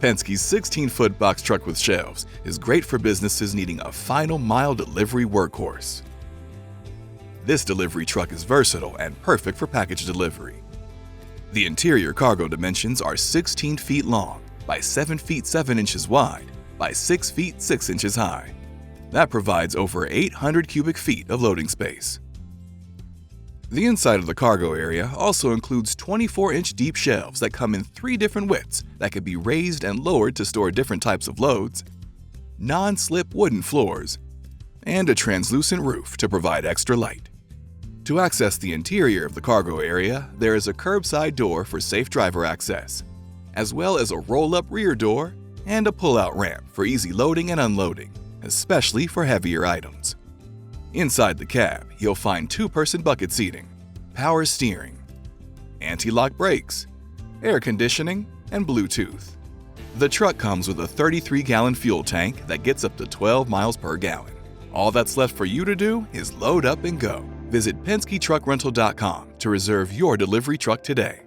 Penske's 16-foot box truck with shelves is great for businesses needing a final mile delivery workhorse. This delivery truck is versatile and perfect for package delivery. The interior cargo dimensions are 16 feet long by 7 feet 7 inches wide by 6 feet 6 inches high. That provides over 800 cubic feet of loading space. The inside of the cargo area also includes 24-inch deep shelves that come in 3 different widths that can be raised and lowered to store different types of loads, non-slip wooden floors, and a translucent roof to provide extra light. To access the interior of the cargo area, there is a curbside door for safe driver access, as well as a roll-up rear door and a pull-out ramp for easy loading and unloading, especially for heavier items. Inside the cab, you'll find 2-person bucket seating, power steering, anti-lock brakes, air conditioning, and Bluetooth. The truck comes with a 33-gallon fuel tank that gets up to 12 miles per gallon. All that's left for you to do is load up and go. Visit PenskeTruckRental.com to reserve your delivery truck today.